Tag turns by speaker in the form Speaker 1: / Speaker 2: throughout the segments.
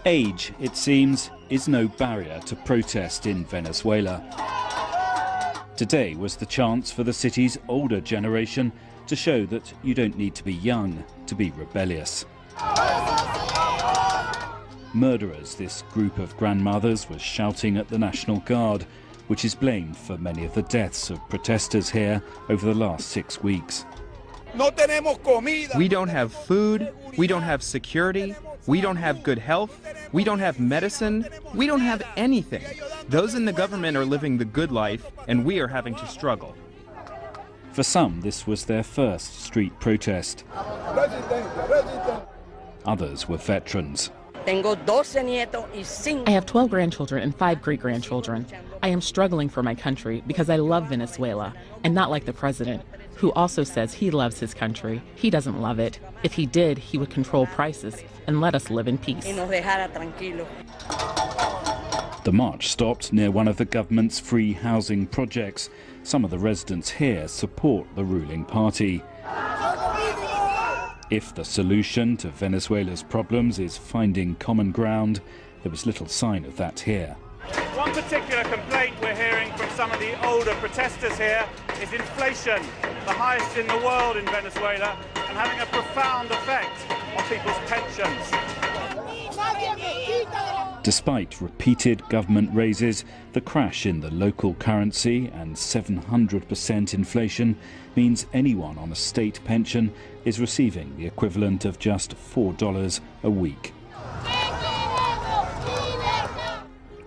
Speaker 1: Age, it seems, is no barrier to protest in Venezuela. Today was the chance for the city's older generation to show that you don't need to be young to be rebellious. Murderers, this group of grandmothers, was shouting at the National Guard, which is blamed for many of the deaths of protesters here over the last 6 weeks.
Speaker 2: We don't have food, we don't have security, we don't have good health, we don't have medicine, we don't have anything. Those in the government are living the good life, and we are having to struggle.
Speaker 1: For some, this was their first street protest. Others were veterans.
Speaker 3: I have 12 grandchildren and 5 great-grandchildren. I am struggling for my country because I love Venezuela, and not like the president, who also says he loves his country. He doesn't love it. If he did, he would control prices and let us live in peace.
Speaker 1: The march stopped near one of the government's free housing projects. Some of the residents here support the ruling party. If the solution to Venezuela's problems is finding common ground, there was little sign of that here.
Speaker 4: One particular complaint we're hearing from some of the older protesters here is inflation, the highest in the world in Venezuela, and having a profound effect on people's pensions.
Speaker 1: Despite repeated government raises, the crash in the local currency and 700% inflation means anyone on a state pension is receiving the equivalent of just $4 a week.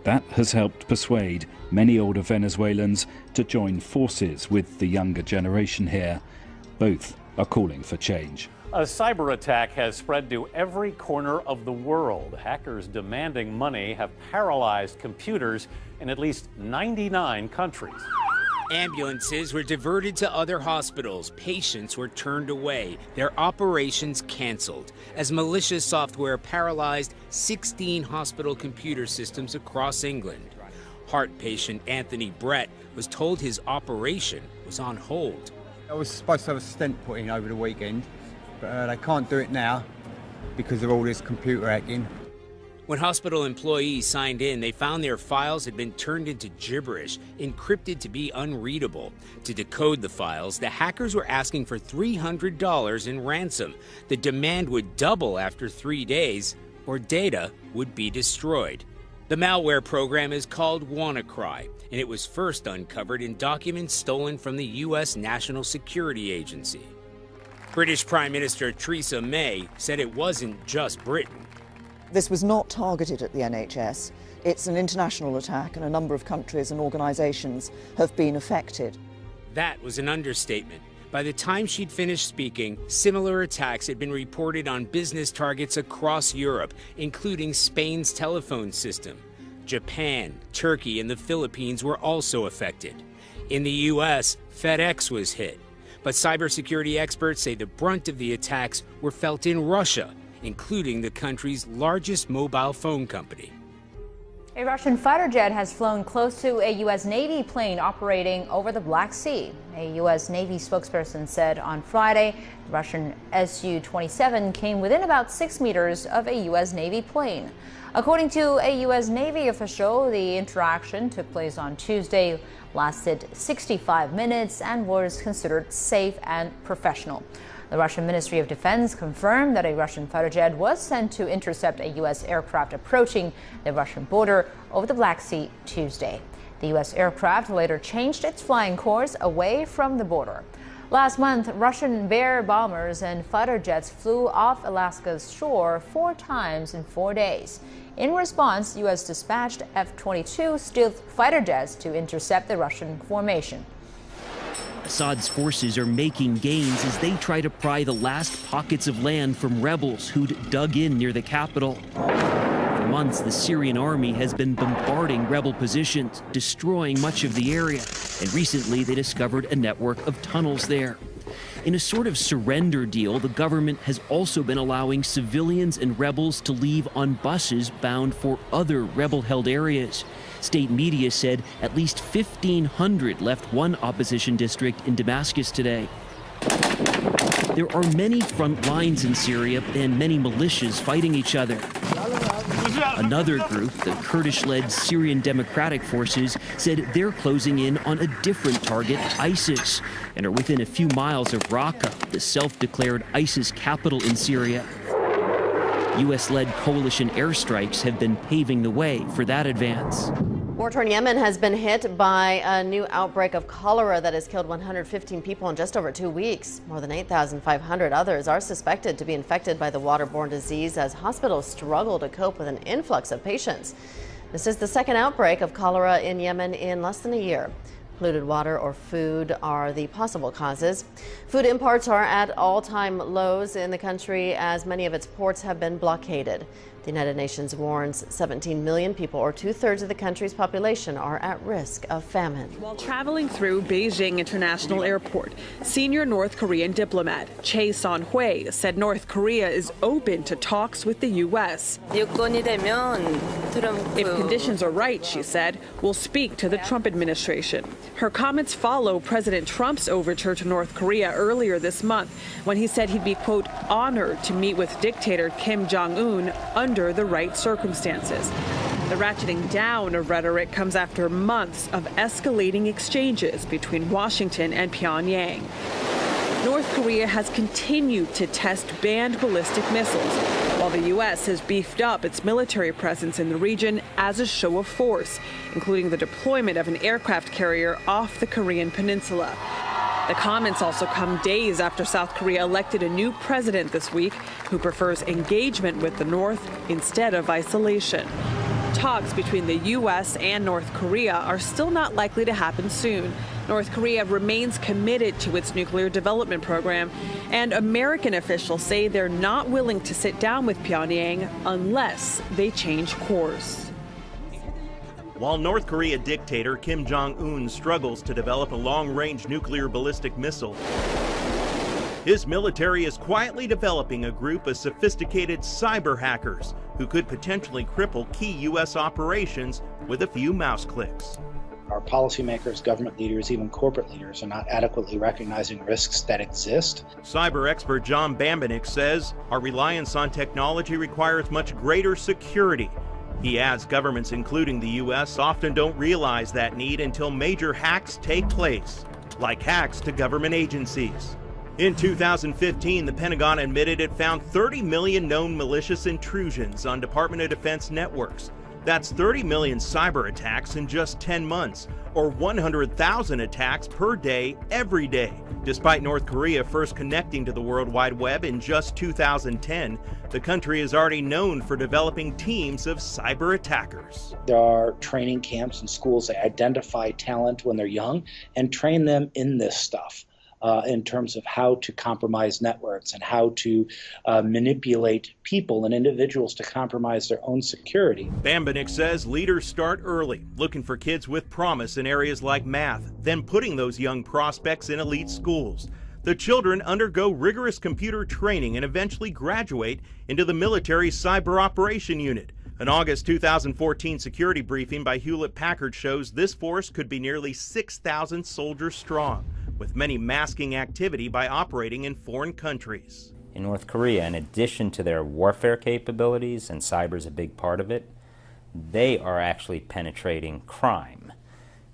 Speaker 1: That has helped persuade many older Venezuelans to join forces with the younger generation here. Both are calling for change.
Speaker 5: A cyber attack has spread to every corner of the world. Hackers demanding money have paralyzed computers in at least 99 countries.
Speaker 6: Ambulances were diverted to other hospitals. Patients were turned away, their operations canceled, as malicious software paralyzed 16 hospital computer systems across England. Heart patient Anthony Brett was told his operation was on hold.
Speaker 7: I was supposed to have a stent put in over the weekend, but they can't do it now because of all this computer hacking.
Speaker 6: When hospital employees signed in, they found their files had been turned into gibberish, encrypted to be unreadable. To decode the files, the hackers were asking for $300 in ransom. The demand would double after 3 days, or data would be destroyed. The malware program is called WannaCry, and it was first uncovered in documents stolen from the U.S. National Security Agency. British Prime Minister Theresa May said it wasn't just Britain.
Speaker 8: This was not targeted at the NHS. It's an international attack, and a number of countries and organisations have been affected.
Speaker 6: That was an understatement. By the time she'd finished speaking, similar attacks had been reported on business targets across Europe, including Spain's telephone system. Japan, Turkey, and the Philippines were also affected. In the U.S., FedEx was hit. But cybersecurity experts say the brunt of the attacks were felt in Russia, including the country's largest mobile phone company.
Speaker 9: A Russian fighter jet has flown close to a U.S. Navy plane operating over the Black Sea. A U.S. Navy spokesperson said on Friday the Russian Su-27 came within about 6 meters of a U.S. Navy plane. According to a U.S. Navy official, the interaction took place on Tuesday, lasted 65 minutes, and was considered safe and professional. The Russian Ministry of Defense confirmed that a Russian fighter jet was sent to intercept a U.S. aircraft approaching the Russian border over the Black Sea Tuesday. The U.S. aircraft later changed its flying course away from the border. Last month, Russian Bear bombers and fighter jets flew off Alaska's shore 4 times in 4 days. In response, the U.S. dispatched F-22 stealth fighter jets to intercept the Russian formation.
Speaker 10: Assad's forces are making gains as they try to pry the last pockets of land from rebels who'd dug in near the capital. For months, the Syrian army has been bombarding rebel positions, destroying much of the area. And recently, they discovered a network of tunnels there. In a sort of surrender deal, the government has also been allowing civilians and rebels to leave on buses bound for other rebel-held areas. State media said at least 1,500 left one opposition district in Damascus today. There are many front lines in Syria and many militias fighting each other. Another group, the Kurdish-led Syrian Democratic Forces, said they're closing in on a different target, ISIS, and are within a few miles of Raqqa, the self-declared ISIS capital in Syria. U.S.-led coalition airstrikes have been paving the way for that advance.
Speaker 11: War-torn Yemen has been hit by a new outbreak of cholera that has killed 115 people in just over 2 weeks. More than 8,500 others are suspected to be infected by the waterborne disease as hospitals struggle to cope with an influx of patients. This is the second outbreak of cholera in Yemen in less than a year. Polluted water or food are the possible causes. Food imports are at all-time lows in the country as many of its ports have been blockaded. The United Nations warns 17 million people, or 2/3 of the country's population, are at risk of famine.
Speaker 12: While traveling through Beijing International Airport, senior North Korean diplomat Chae Son-hui said North Korea is open to talks with the U.S. If conditions are right, she said, we'll speak to the Trump administration. Her comments follow President Trump's overture to North Korea earlier this month when he said he'd be, quote, honored to meet with dictator Kim Jong-un under the right circumstances. The ratcheting down of rhetoric comes after months of escalating exchanges between Washington and Pyongyang. North Korea has continued to test banned ballistic missiles, while the U.S. has beefed up its military presence in the region as a show of force, including the deployment of an aircraft carrier off the Korean peninsula. The comments also come days after South Korea elected a new president this week who prefers engagement with the North instead of isolation. Talks between the U.S. and North Korea are still not likely to happen soon. North Korea remains committed to its nuclear development program, and American officials say they're not willing to sit down with Pyongyang unless they change course.
Speaker 13: While North Korea dictator Kim Jong-un struggles to develop a long-range nuclear ballistic missile, his military is quietly developing a group of sophisticated cyber hackers who could potentially cripple key U.S. operations with a few mouse clicks.
Speaker 14: Our policymakers, government leaders, even corporate leaders are not adequately recognizing risks that exist.
Speaker 13: Cyber expert John Bambenik says our reliance on technology requires much greater security. He adds governments, including the U.S., often don't realize that need until major hacks take place, like hacks to government agencies. In 2015, the Pentagon admitted it found 30 million known malicious intrusions on Department of Defense networks. That's 30 million cyber attacks in just 10 months, or 100,000 attacks per day, every day. Despite North Korea first connecting to the World Wide Web in just 2010, the country is already known for developing teams of cyber attackers.
Speaker 14: There are training camps and schools that identify talent when they're young and train them in this stuff. In terms of how to compromise networks and how to manipulate people and individuals to compromise their own security.
Speaker 13: Bambenik says leaders start early, looking for kids with promise in areas like math, then putting those young prospects in elite schools. The children undergo rigorous computer training and eventually graduate into the military cyber operation unit. An August 2014 security briefing by Hewlett-Packard shows this force could be nearly 6,000 soldiers strong, with many masking activity by operating in foreign countries.
Speaker 15: In North Korea, in addition to their warfare capabilities, and cyber is a big part of it, they are actually penetrating crime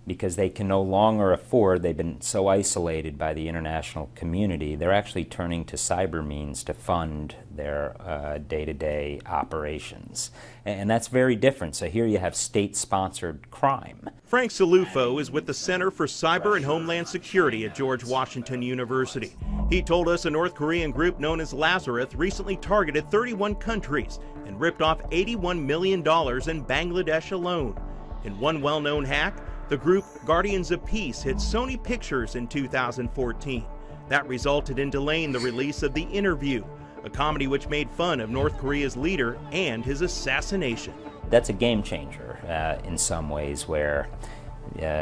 Speaker 15: because they can no longer afford, they've been so isolated by the international community, they're actually turning to cyber means to fund their day-to-day operations. And that's very different. So here you have state-sponsored crime.
Speaker 13: Frank Salufo is with the Center for Cyber and Homeland Security at George Washington University. He told us a North Korean group known as Lazarus recently targeted 31 countries and ripped off $81 million in Bangladesh alone. In one well-known hack, the group Guardians of Peace hit Sony Pictures in 2014. That resulted in delaying the release of The Interview, a comedy which made fun of North Korea's leader and his assassination.
Speaker 15: That's a game changer in some ways, where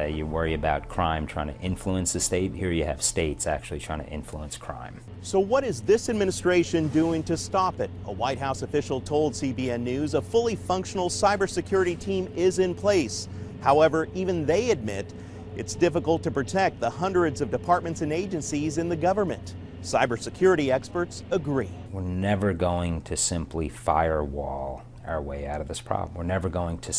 Speaker 15: you worry about crime trying to influence the state. Here you have states actually trying to influence crime.
Speaker 13: So what is this administration doing to stop it? A White House official told CBN News a fully functional cybersecurity team is in place. However, even they admit it's difficult to protect the hundreds of departments and agencies in the government. Cybersecurity experts agree.
Speaker 15: We're never going to simply firewall our way out of this problem. We're never going to